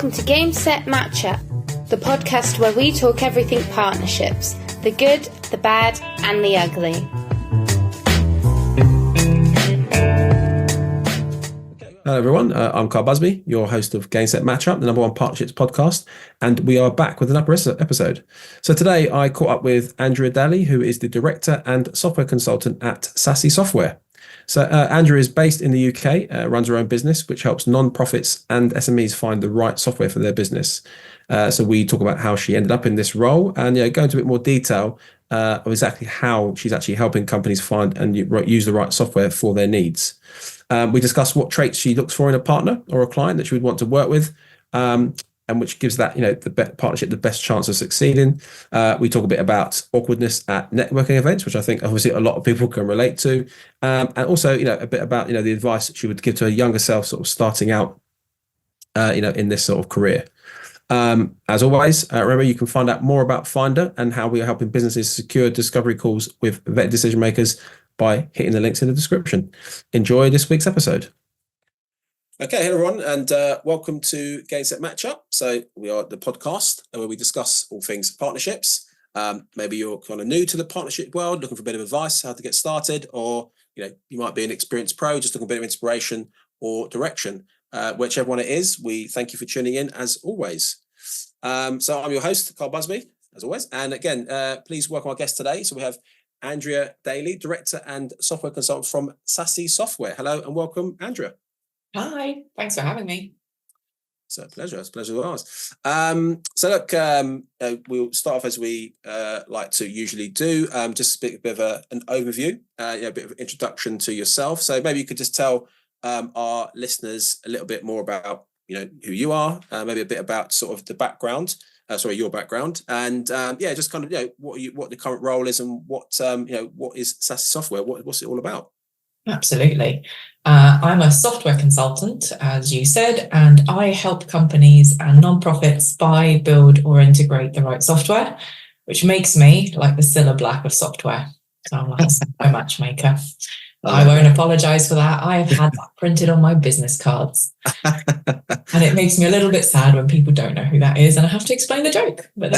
Welcome to Game Set Matchup, the podcast where we talk everything partnerships, the good, the bad, and the ugly. Hello everyone, I'm Carl Busby, your host of Game Set Matchup, the number one partnerships podcast, and we are back with another episode. So today I caught up with Andreea Daly, who is the director and software consultant at SaaSy Software. So Andreea is based in the UK, runs her own business, which helps non-profits and SMEs find the right software for their business. So we talk about how she ended up in this role and go into a bit more detail of exactly how she's actually helping companies find and use the right software for their needs. We discuss what traits she looks for in a partner or a client that she would want to work with, and which gives that the partnership the best chance of succeeding. We talk a bit about awkwardness at networking events, which I think obviously a lot of people can relate to, and also a bit about the advice that she would give to her younger self, sort of starting out, in this sort of career. As always, remember you can find out more about Finder and how we are helping businesses secure discovery calls with vetted decision makers by hitting the links in the description. Enjoy this week's episode. Okay, hello everyone, and welcome to Game Set Matchup. So we are the podcast where we discuss all things partnerships. Maybe you're kind of new to the partnership world, looking for a bit of advice how to get started, or you might be an experienced pro, just looking for a bit of inspiration or direction. Whichever one it is, we thank you for tuning in as always. So I'm your host, Carl Busby, as always, and again, please welcome our guest today. So we have Andreea Daly, director and software consultant from SaaSy Software. Hello and welcome, Andreea. Hi, thanks for having me. It's a pleasure. It's a pleasure of ours. So look, we'll start off as we like to usually do, just a bit of an overview, a bit of an introduction to yourself. So maybe you could just tell our listeners a little bit more about who you are, maybe a bit about sort of the background, your background, and just kind of what the current role is and what is SaaSy Software, what's it all about? Absolutely. I'm a software consultant, as you said, and I help companies and nonprofits buy, build, or integrate the right software, which makes me like the Cilla Black of software. So I'm like a software matchmaker. I won't apologize for that. I have had that printed on my business cards. And it makes me a little bit sad when people don't know who that is and I have to explain the joke. But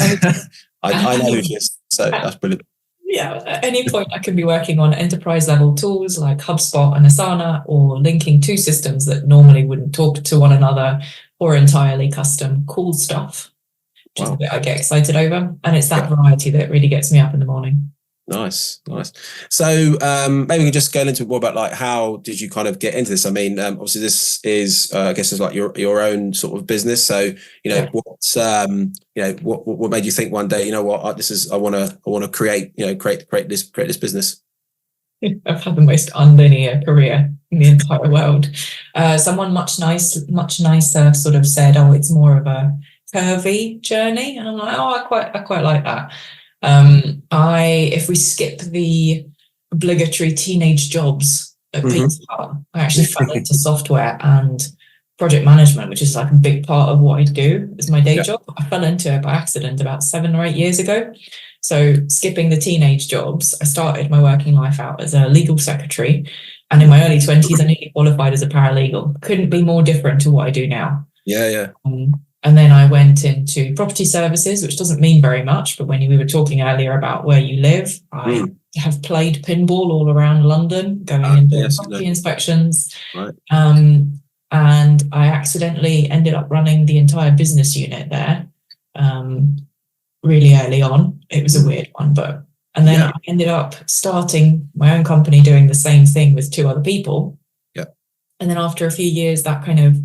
I know who she is, so that's brilliant. Yeah, at any point I can be working on enterprise level tools like HubSpot and Asana, or linking two systems that normally wouldn't talk to one another, or entirely custom cool stuff, which is a bit I get excited over. And it's that variety that really gets me up in the morning. Nice. So maybe we can just go into more about like how did you kind of get into this? I mean, obviously this is I guess it's like your own sort of business. So what made you think one day, I want to create this business? I've had the most unlinear career in the entire world. Someone much nicer sort of said, "Oh, it's more of a curvy journey," and I'm like, "Oh, I quite like that." If we skip the obligatory teenage jobs at Pizza Hut, I actually fell into software and project management, which is like a big part of what I do as my day job. I fell into it by accident about 7 or 8 years ago. So skipping the teenage jobs, I started my working life out as a legal secretary, and in my early 20s, I nearly qualified as a paralegal. Couldn't be more different to what I do now. And then I went into property services, which doesn't mean very much, but when we were talking earlier about where you live, I have played pinball all around London, going into property inspections. Right. And I accidentally ended up running the entire business unit there really early on. It was a weird one, and then I ended up starting my own company doing the same thing with 2 other people. Yeah. And then after a few years, that kind of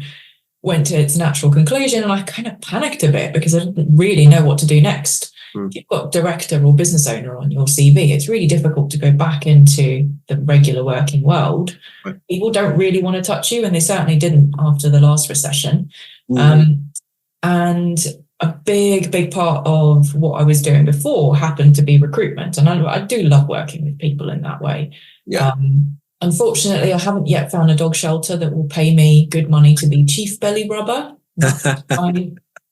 went to its natural conclusion, and I kind of panicked a bit because I didn't really know what to do next. If you've got director or business owner on your CV, it's really difficult to go back into the regular working world. Right. People don't really want to touch you, and they certainly didn't after the last recession. And a big part of what I was doing before happened to be recruitment, and I do love working with people in that way. Unfortunately, I haven't yet found a dog shelter that will pay me good money to be chief belly rubber.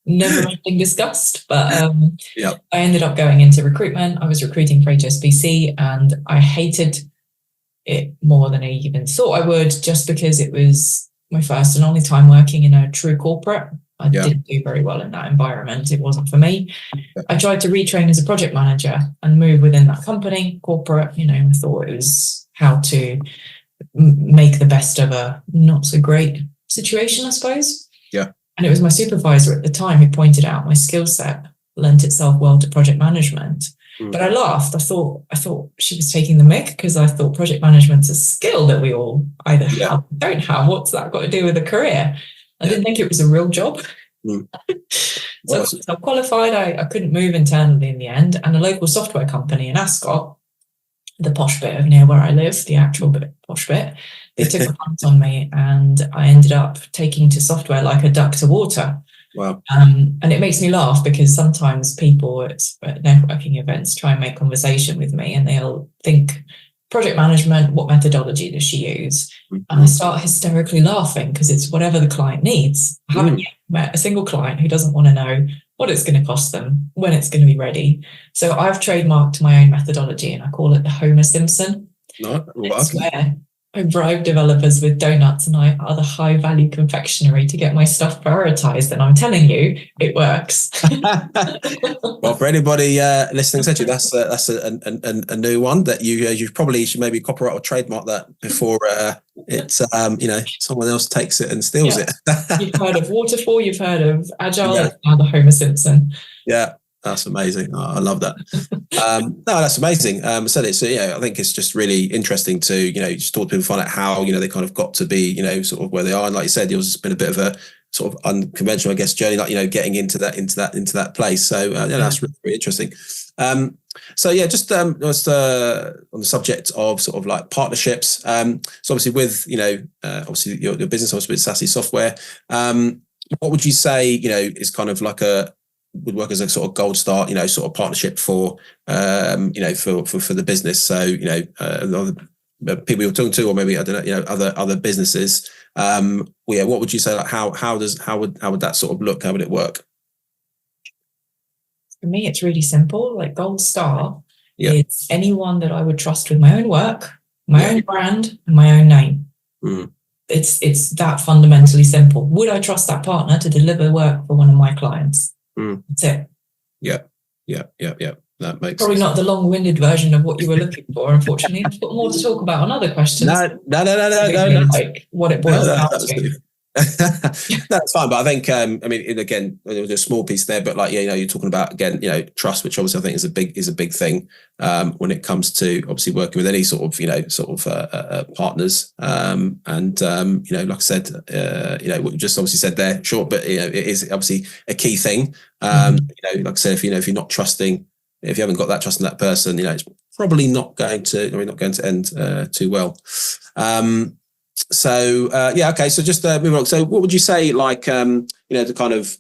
Never been discussed, but I ended up going into recruitment. I was recruiting for HSBC, and I hated it more than I even thought I would, just because it was my first and only time working in a true corporate. I didn't do very well in that environment. It wasn't for me. I tried to retrain as a project manager and move within that company, corporate. I thought it was how to make the best of a not so great situation, I suppose. Yeah. And it was my supervisor at the time who pointed out my skill set lent itself well to project management. But I laughed. I thought she was taking the mick, because I thought project management's a skill that we all either have or don't have. What's that got to do with a career? I didn't think it was a real job. So I qualified. I couldn't move internally in the end. And a local software company in Ascot, the posh bit of near where I live, the actual posh bit, they took a punt on me, and I ended up taking to software like a duck to water. Wow. And it makes me laugh, because sometimes people at networking events try and make conversation with me, and they'll think, project management, what methodology does she use? And I start hysterically laughing, because it's whatever the client needs. I haven't yet met a single client who doesn't want to know what it's going to cost them, when it's going to be ready. So I've trademarked my own methodology, and I call it the Homer Simpson. No, It's where I bribe developers with donuts and other high-value confectionery to get my stuff prioritized, and I'm telling you, it works. Well, for anybody listening to you, that's a new one that you probably should maybe copyright or trademark that before it's someone else takes it and steals it. You've heard of waterfall, you've heard of agile, it's now the Homer Simpson. Yeah. That's amazing. I love that. No, that's amazing. I think it's just really interesting to, just talk to people, find out how, they kind of got to be, sort of where they are. And like you said, yours has been a bit of a sort of unconventional, I guess, journey, like, getting into that place. So that's really, really interesting. Just on the subject of sort of like partnerships. So obviously with, obviously your business, obviously with SaaSy software, what would you say, is kind of like would work as a sort of gold star, sort of partnership for, for the business. So, other people you're talking to, or maybe, I don't know, other businesses. What would you say? Like how would that sort of look? How would it work? For me, it's really simple. Like gold star is anyone that I would trust with my own work, my own brand, and my own name. It's that fundamentally simple. Would I trust that partner to deliver work for one of my clients? That's it. Yeah. That makes probably sense. Not the long-winded version of what you were looking for, unfortunately. I've got more to talk about on other questions. No. Like what it boils down to. That's fine, but I think again, there was a small piece there, but like you're talking about again, trust, which obviously I think is a big thing when it comes to obviously working with any sort of partners. Like I said, what you just obviously said there, short, but it is obviously a key thing. Like I said, if you're not trusting, if you haven't got that trust in that person, it's probably not going to end too well. Okay. So just moving on. So what would you say, like, the kind of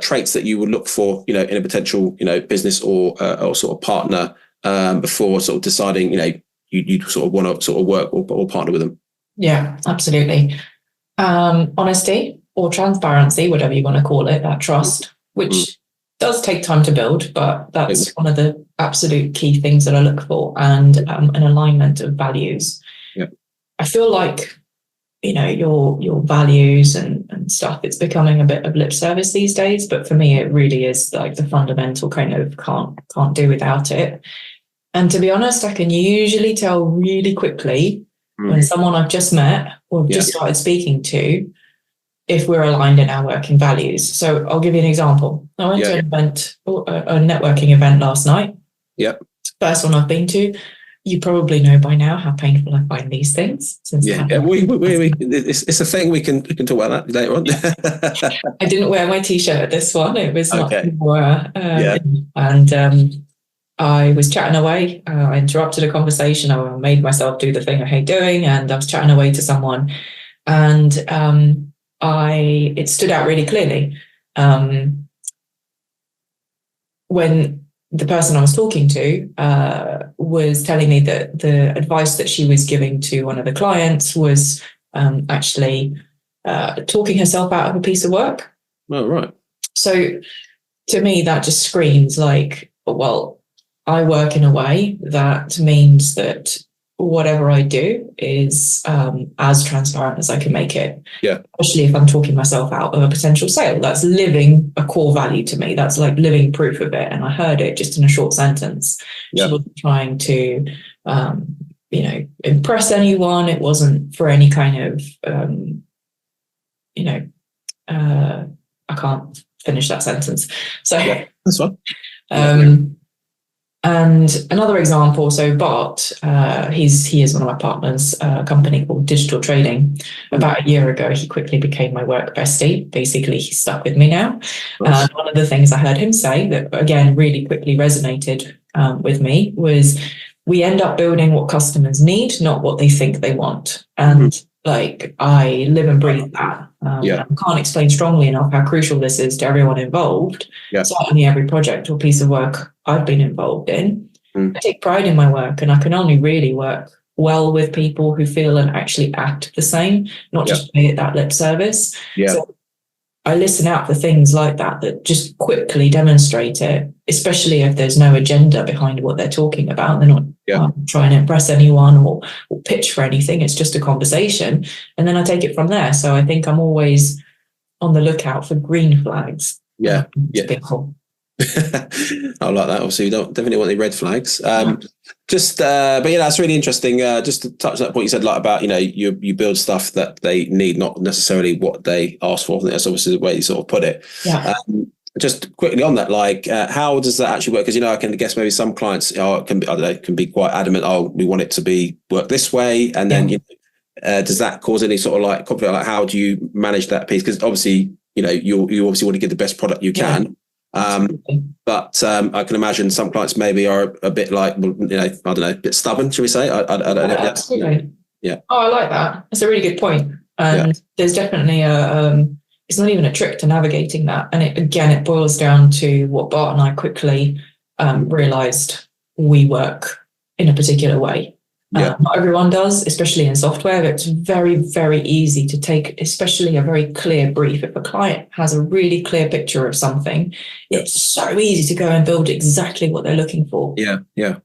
traits that you would look for, in a potential, business or sort of partner before sort of deciding, you sort of want to sort of work or partner with them? Yeah, absolutely. Honesty or transparency, whatever you want to call it, that trust, which does take time to build, but that's one of the absolute key things that I look for, and an alignment of values. Yeah. I feel like, your values and stuff, it's becoming a bit of lip service these days, but for me, it really is like the fundamental kind of can't do without it. And to be honest, I can usually tell really quickly when someone I've just met or just started speaking to, if we're aligned in our working values. So I'll give you an example. I went to an event, a networking event last night. Yep. First one I've been to. You probably know by now how painful I find these things. It's a thing we can talk about that later on. I didn't wear my t-shirt at this one. It was not more. And I was chatting away. I interrupted a conversation. I made myself do the thing I hate doing, and I was chatting away to someone, and it stood out really clearly when the person I was talking to was telling me that the advice that she was giving to one of the clients was actually talking herself out of a piece of work. Oh, right. So to me, that just screams like, well, I work in a way that means that whatever I do is as transparent as I can make it. Yeah. Especially if I'm talking myself out of a potential sale. That's living a core value to me. That's like living proof of it. And I heard it just in a short sentence. Yeah. She wasn't trying to, impress anyone. It wasn't for any kind of, I can't finish that sentence. So yeah, that's fine. And another example, so Bart, he is one of my partners, a company called Digital Trading. About a year ago, he quickly became my work bestie. Basically, he's stuck with me now. Nice. And one of the things I heard him say that, again, really quickly resonated with me was, we end up building what customers need, not what they think they want. And like, I live and breathe that. I can't explain strongly enough how crucial this is to everyone involved. Certainly every project or piece of work I've been involved in. I take pride in my work, and I can only really work well with people who feel and actually act the same, not just pay it that lip service. So I listen out for things like that just quickly demonstrate it, especially if there's no agenda behind what they're talking about. They're not trying to impress anyone or pitch for anything. It's just a conversation. And then I take it from there. So I think I'm always on the lookout for green flags. Yeah. I like that. Obviously, you don't definitely want any red flags. But that's really interesting. Just to touch on that point you said, like about you build stuff that they need, not necessarily what they ask for. I think that's obviously the way you sort of put it. Yeah. Just quickly on that, like how does that actually work? Because I can guess maybe some clients can be quite adamant. Oh, we want it to be work this way, and then does that cause any sort of like conflict? Like how do you manage that piece? Because obviously you obviously want to get the best product you can. But I can imagine some clients maybe are a bit like, I don't know, a bit stubborn, should we say? I don't know. Absolutely. Yeah. Oh, I like that. That's a really good point. And there's definitely it's not even a trick to navigating that. And it boils down to what Bart and I quickly realized we work in a particular way. Not everyone does, especially in software. But it's very, very easy to take, especially a very clear brief. If a client has a really clear picture of something, it's so easy to go and build exactly what they're looking for. Yeah.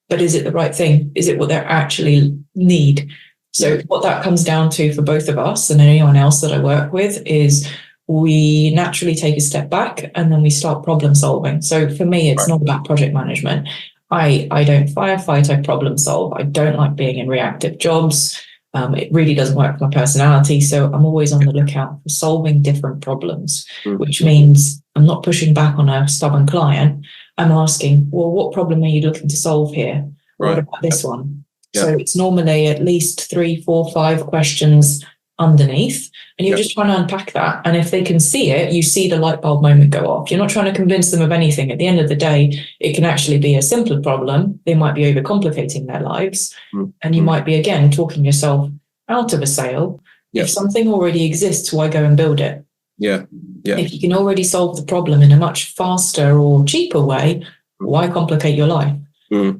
But is it the right thing? Is it what they actually need? So what that comes down to for both of us and anyone else that I work with is we naturally take a step back and then we start problem solving. So for me, it's not about project management. I don't firefight, I problem solve. I don't like being in reactive jobs. It really doesn't work for my personality. So I'm always on the lookout for solving different problems, which means I'm not pushing back on a stubborn client. I'm asking, well, what problem are you looking to solve here? What about this one? So it's normally at least 3, 4, 5 questions underneath, and you're just trying to unpack that. And if they can see it, you see the light bulb moment go off. You're not trying to convince them of anything. At the end of the day, it can actually be a simpler problem. They might be overcomplicating their lives, and you might be, again, talking yourself out of a sale. If something already exists, why go and build it? If you can already solve the problem in a much faster or cheaper way, why complicate your life? I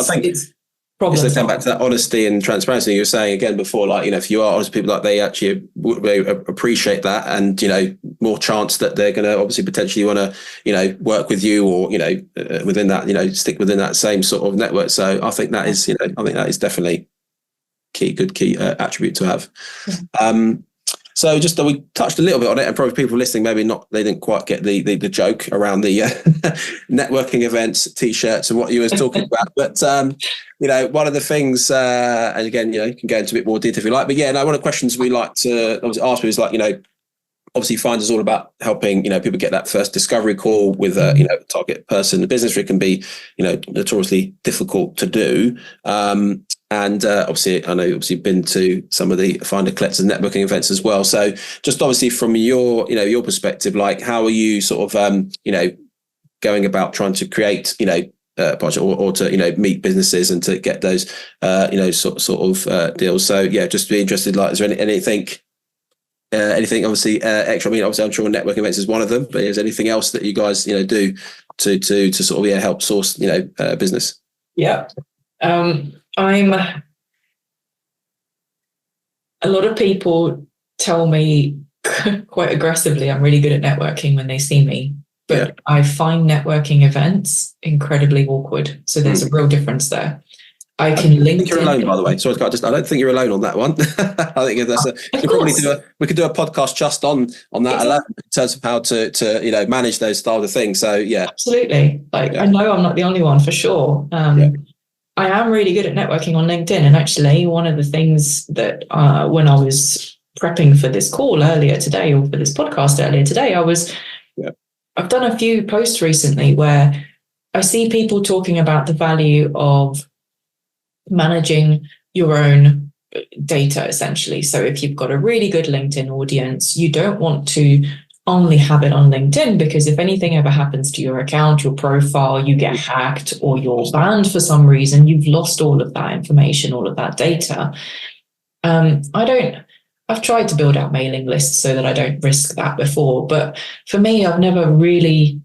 think it's to come back to that honesty and transparency you were saying again before, like, if you are honest, people, like, they actually appreciate that, and, more chance that they're going to obviously potentially want to, work with you or, within that, stick within that same sort of network. So I think that is, I think that is definitely good key attribute to have. So just that we touched a little bit on it, and probably people listening, maybe not, they didn't quite get the joke around the networking events, T-shirts and what you were talking about. But, one of the things, and again, you can go into a bit more detail if you like, but one of the questions we like to obviously ask is like, obviously Find is all about helping, people get that first discovery call with a, target person. The business, it can be, notoriously difficult to do. And obviously, I know you've obviously been to some of the Finder Collectors networking events as well. So just obviously from your, your perspective, like, how are you sort of, going about trying to create, project or to, meet businesses and to get those, sort of deals. So just be interested, like, is there anything obviously extra? I mean, obviously I'm sure networking events is one of them, but is there anything else that you guys, do to sort of, help source, business? Yeah. A lot of people tell me quite aggressively I'm really good at networking when they see me, but I find networking events incredibly awkward. So there's a real difference there. I can link. I think you're alone, by the way. Sorry, I don't think you're alone on that one. I think that's we could do a podcast just on that alone in terms of how to manage those style of things. So yeah, absolutely. I know I'm not the only one for sure. I am really good at networking on LinkedIn, and actually one of the things that when I was prepping for this call earlier today, or for this podcast earlier today, I've done a few posts recently where I see people talking about the value of managing your own data, essentially. So if you've got a really good LinkedIn audience, you don't want to only have it on LinkedIn, because if anything ever happens to your account, your profile, you get hacked or you're banned for some reason, you've lost all of that information, all of that data. I've tried to build out mailing lists so that I don't risk that before. But for me, I've never really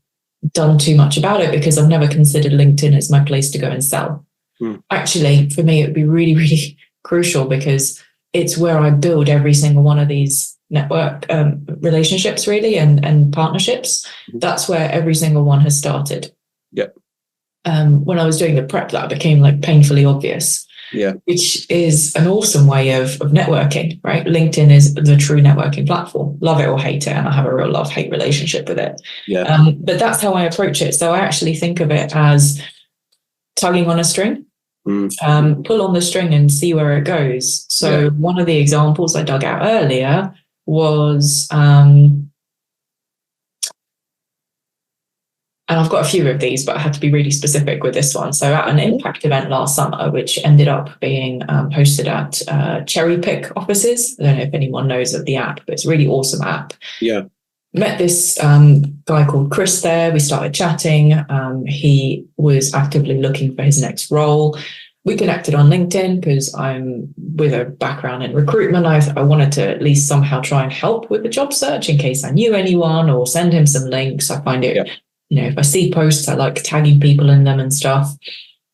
done too much about it, because I've never considered LinkedIn as my place to go and sell. Actually, for me, it would be really, really crucial, because it's where I build every single one of these network relationships, really, and partnerships. That's where every single one has started. Yep. When I was doing the prep, that became like painfully obvious. Yeah. Which is an awesome way of networking, right? LinkedIn is the true networking platform. Love it or hate it, and I have a real love-hate relationship with it. Yeah. But that's how I approach it. So I actually think of it as tugging on a string. Pull on the string and see where it goes. So one of the examples I dug out earlier was, and I've got a few of these, but I had to be really specific with this one. So at an impact event last summer, which ended up being hosted at Cherry Pick offices. I don't know if anyone knows of the app, but it's a really awesome app. Yeah. Met this guy called Chris there. We started chatting. He was actively looking for his next role. We connected on LinkedIn because I'm with a background in recruitment. I wanted to at least somehow try and help with the job search in case I knew anyone, or send him some links. I find it, if I see posts, I like tagging people in them and stuff.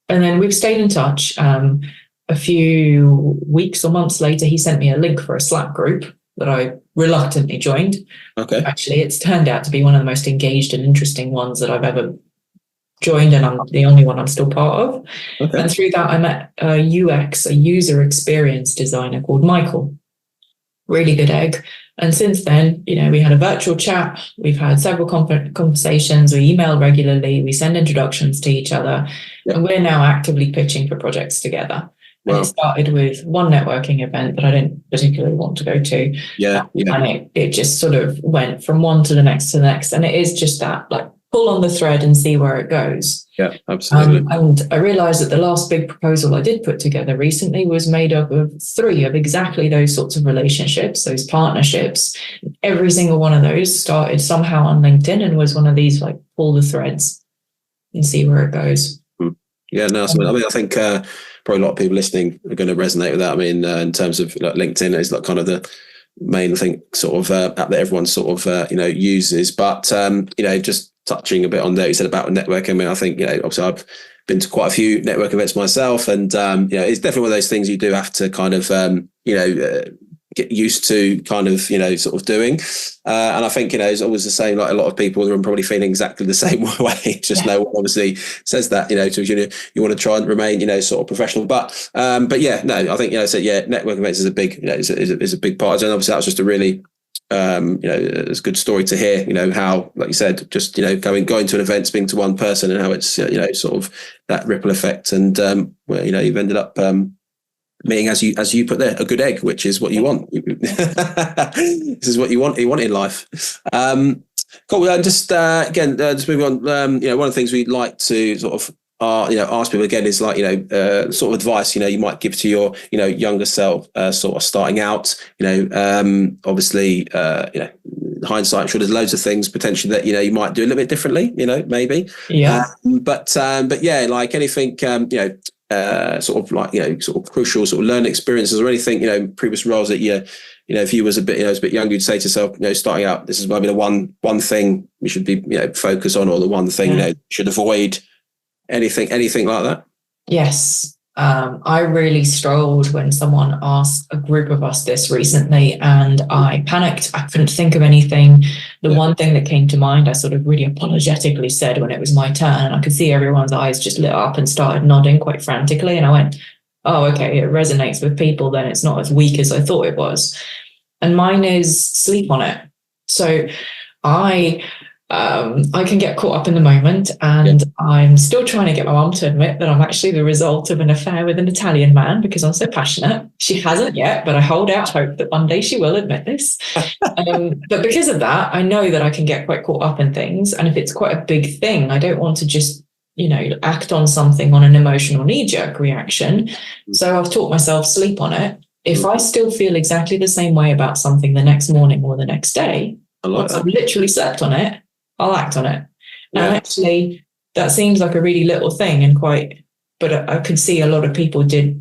And then we've stayed in touch. A few weeks or months later, he sent me a link for a Slack group that I reluctantly joined. Okay. Actually, it's turned out to be one of the most engaged and interesting ones that I've ever joined, and I'm the only one I'm still part of. Okay. And through that, I met a user experience designer called Michael. Really good egg. And since then, we had a virtual chat. We've had several conversations. We email regularly. We send introductions to each other. Yep. And we're now actively pitching for projects together. Wow. And it started with one networking event that I didn't particularly want to go to. Yeah. And it just sort of went from one to the next to the next. And it is just that, like, pull on the thread and see where it goes. Yeah, absolutely. And I realized that the last big proposal I did put together recently was made up of 3 of exactly those sorts of relationships, those partnerships. Every single one of those started somehow on LinkedIn and was one of these, like, pull the threads and see where it goes. Yeah, no, I think probably a lot of people listening are going to resonate with that. I mean, in terms of LinkedIn is like kind of the main thing sort of app that everyone sort of uses. But just touching a bit on there, you said about networking. I mean, I think obviously I've been to quite a few network events myself, and it's definitely one of those things you do have to kind of get used to kind of sort of doing. And I think it's always the same. Like a lot of people are probably feeling exactly the same way. Just no one obviously says that you want to try and remain sort of professional. But yeah, no, I think networking events is a big is a big part. And obviously that was just a really it's a good story to hear. How, like you said, just going to an event, speaking to one person, and how it's sort of that ripple effect. And where you've ended up meaning, as you put there, a good egg, which is what you want. This is what you want in life. Cool. Just moving on. One of the things we'd like to sort of ask people again is like sort of advice you might give to your younger self sort of starting out. Obviously hindsight, I'm sure there's loads of things potentially that you might do a little bit differently. Maybe. Yeah. But yeah, like anything. Sort of like sort of crucial sort of learning experiences or anything previous roles that if you was a bit younger, you'd say to yourself starting out, this is maybe the one thing you should be focus on, or the one thing you should avoid. Anything like that? Yes. I really struggled when someone asked a group of us this recently, and I panicked. I couldn't think of anything. The one thing that came to mind, I sort of really apologetically said when it was my turn, and I could see everyone's eyes just lit up and started nodding quite frantically. And I went, oh, okay, it resonates with people, then it's not as weak as I thought it was. And mine is sleep on it. So I can get caught up in the moment, and I'm still trying to get my mum to admit that I'm actually the result of an affair with an Italian man, because I'm so passionate. She hasn't yet, but I hold out hope that one day she will admit this. But because of that, I know that I can get quite caught up in things. And if it's quite a big thing, I don't want to just, act on something on an emotional knee-jerk reaction. So I've taught myself sleep on it. If I still feel exactly the same way about something the next morning or the next day, once I've literally slept on it, I'll act on it. And actually, that seems like a really little thing but I could see a lot of people did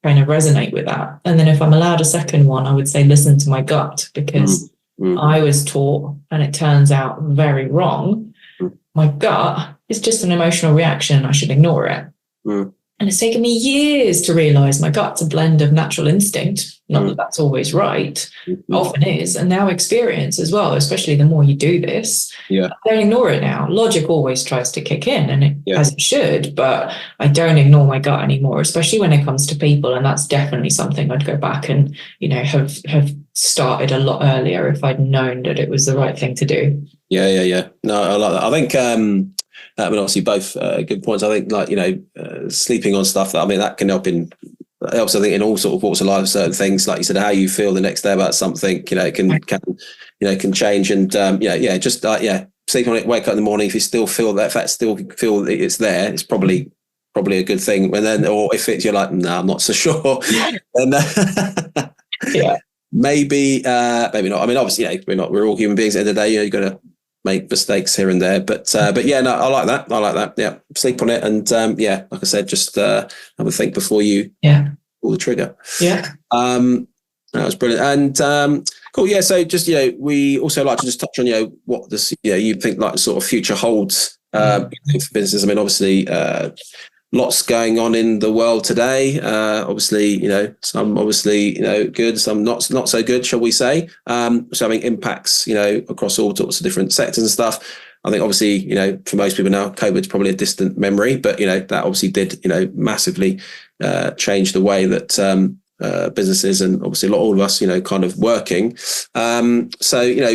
kind of resonate with that. And then if I'm allowed a second one, I would say listen to my gut, because I was taught, and it turns out very wrong, my gut is just an emotional reaction. I should ignore it. And it's taken me years to realize my gut's a blend of natural instinct. Not that that's always right, often is, and now experience as well, especially the more you do this. I don't ignore it now. Logic always tries to kick in, and as it should, but I don't ignore my gut anymore, especially when it comes to people. And that's definitely something I'd go back and, have started a lot earlier if I'd known that it was the right thing to do. Yeah. No, I like that. I think, obviously both good points. I think sleeping on stuff that can help helps, I think, in all sort of walks of life. Certain things, like you said, how you feel the next day about something, can change. And just sleep on it, wake up in the morning. If you still feel that, it's there, it's probably a good thing. And then, or if you're like, no, I'm not so sure. And maybe not. I mean, obviously, we're all human beings at the end of the day. You've got to make mistakes here and there, but yeah, no, I like that. Yeah, sleep on it, and like I said, just have a think before you pull the trigger. That was brilliant. And cool. Yeah, so just we also like to just touch on what this you think like sort of future holds for business. I mean, obviously lots going on in the world today. Obviously, some obviously, good, some not so good, shall we say. So having impacts, across all sorts of different sectors and stuff. I think obviously, for most people now, COVID's probably a distant memory, but, that obviously did, massively change the way that businesses and obviously all of us, kind of working. So,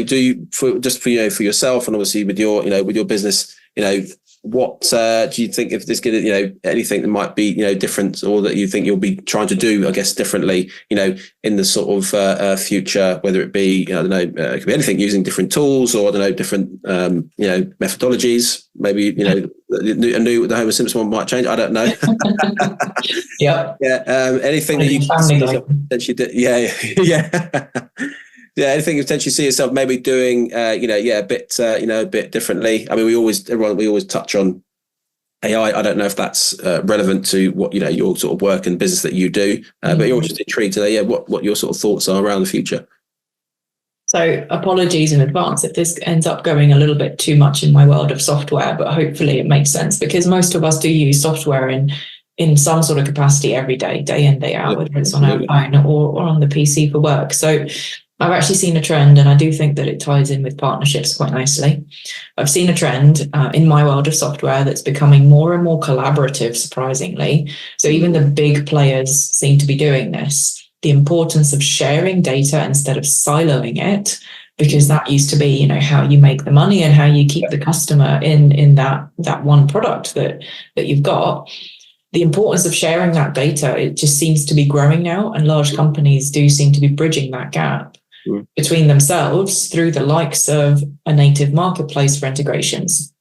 do you, for yourself and obviously with your business, what do you think, if there's going to, anything that might be, different, or that you think you'll be trying to do, I guess, differently, in the sort of future, whether it be, I don't know, it could be anything, using different tools, or I don't know, different, methodologies, maybe, the Homer Simpson one might change. I don't know. Anything that you potentially did. Anything you potentially see yourself maybe doing, a bit differently. I mean, we always touch on AI. I don't know if that's relevant to what your sort of work and business that you do, but you're just intrigued today. What your sort of thoughts are around the future. So apologies in advance if this ends up going a little bit too much in my world of software, but hopefully it makes sense, because most of us do use software in some sort of capacity every day, day in, day out, whether it's on our phone or on the PC for work. So I've actually seen a trend, and I do think that it ties in with partnerships quite nicely. I've seen a trend in my world of software that's becoming more and more collaborative, surprisingly. So even the big players seem to be doing this. The importance of sharing data instead of siloing it, because that used to be, how you make the money and how you keep the customer in that one product that you've got. The importance of sharing that data, it just seems to be growing now, and large companies do seem to be bridging that gap between themselves through the likes of a native marketplace for integrations,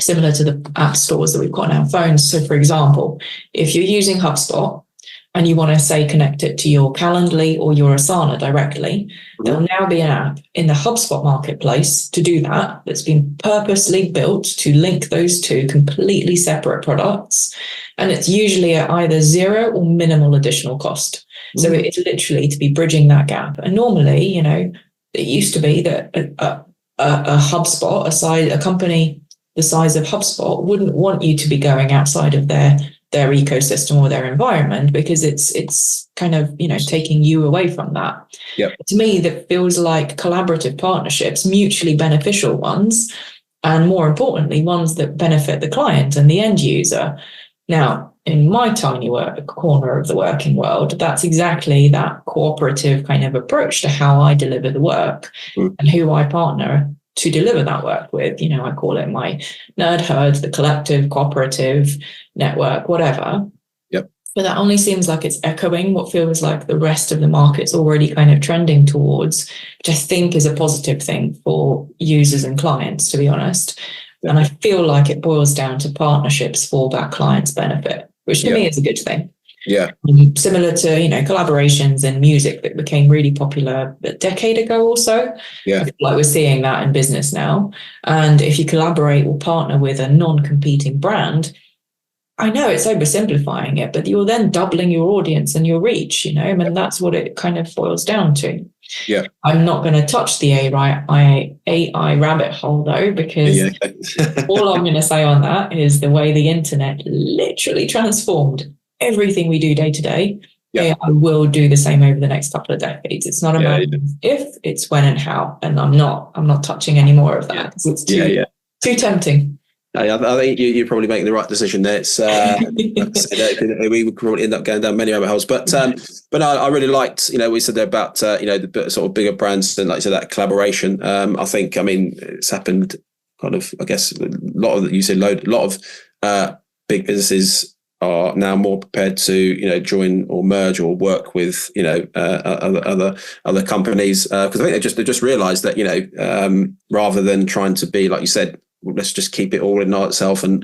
similar to the app stores that we've got on our phones. So, for example, if you're using HubSpot and you want to, say, connect it to your Calendly or your Asana directly, there'll now be an app in the HubSpot marketplace to do that, that's been purposely built to link those two completely separate products. And it's usually at either zero or minimal additional cost. So it's literally to be bridging that gap. And normally, it used to be that a HubSpot, a company the size of HubSpot, wouldn't want you to be going outside of their ecosystem or their environment, because it's kind of, taking you away from that. To me, that feels like collaborative partnerships, mutually beneficial ones, and more importantly, ones that benefit the client and the end user. Now, in my tiny corner of the working world, that's exactly that cooperative kind of approach to how I deliver the work and who I partner to deliver that work with. I call it my nerd herd, the collective, cooperative network, whatever. Yep. But that only seems like it's echoing what feels like the rest of the market's already kind of trending towards, which I think is a positive thing for users and clients, to be honest. Yep. And I feel like it boils down to partnerships for that client's benefit, which to me is a good thing. Yeah. Similar to, collaborations in music that became really popular a decade ago or so. Yeah. I feel like we're seeing that in business now. And if you collaborate or partner with a non-competing brand, I know it's oversimplifying it, but you're then doubling your audience and your reach, and that's what it kind of boils down to. Yeah. I'm not going to touch the AI rabbit hole though, because all I'm going to say on that is the way the internet literally transformed everything we do day to day. AI will do the same over the next couple of decades. It's not a matter of if, it's when and how. And I'm not touching any more of that because it's too tempting. I think you're probably making the right decision there. It's we would probably end up going down many rabbit holes, but I really liked we said there about the sort of bigger brands and like you said that collaboration. It's happened kind of a lot of big businesses are now more prepared to join or merge or work with other companies because I think they just realised that rather than trying to be like you said, let's just keep it all in itself, and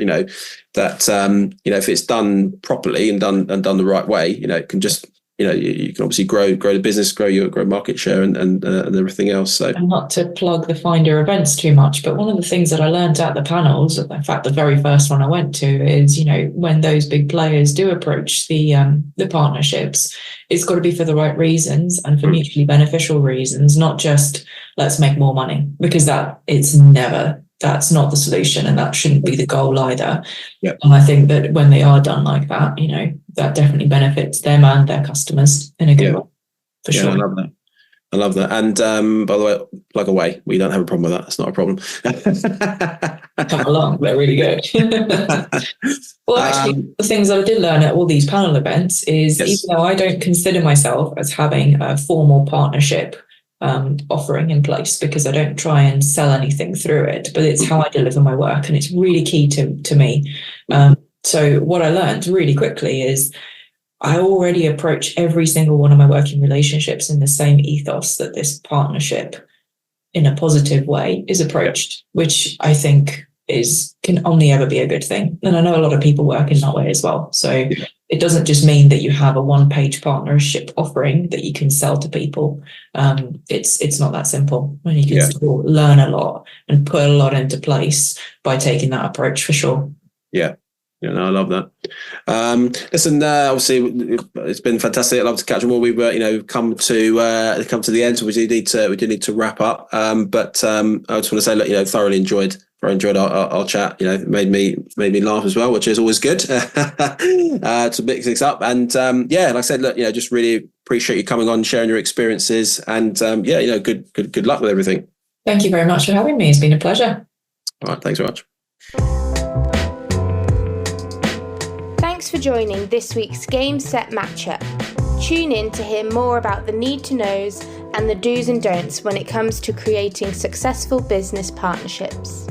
that if it's done properly and done the right way, it can just you can obviously grow the business, grow market share, and everything else. So, and not to plug the Finder events too much, but one of the things that I learned at the panels, in fact, the very first one I went to, is when those big players do approach the partnerships, it's got to be for the right reasons and for mutually beneficial reasons, not just let's make more money, because that's not the solution, and that shouldn't be the goal either. Yep. And I think that when they are done like that, that definitely benefits them and their customers in a good way, for sure. I love that. And by the way, plug away. We don't have a problem with that. It's not a problem. Come along, they're really good. Well, actually, the things that I did learn at all these panel events is even though I don't consider myself as having a formal partnership offering in place, because I don't try and sell anything through it, but it's how I deliver my work, and it's really key to me. So what I learned really quickly is I already approach every single one of my working relationships in the same ethos that this partnership in a positive way is approached, which I think can only ever be a good thing. And I know a lot of people work in that way as well. So it doesn't just mean that you have a one-page partnership offering that you can sell to people. It's not that simple. And you can still learn a lot and put a lot into place by taking that approach, for sure. Yeah. I love that. Listen, obviously it's been fantastic. I'd love to catch them all. We've come to the end, so we do need to wrap up. But I just want to say, look, thoroughly enjoyed our chat. It made me laugh as well, which is always good to mix things up. And like I said, look, just really appreciate you coming on, sharing your experiences, and good luck with everything. Thank you very much for having me. It's been a pleasure. All right, thanks very much. Thanks for joining this week's Game Set Matchup. Tune in to hear more about the need to knows and the do's and don'ts when it comes to creating successful business partnerships.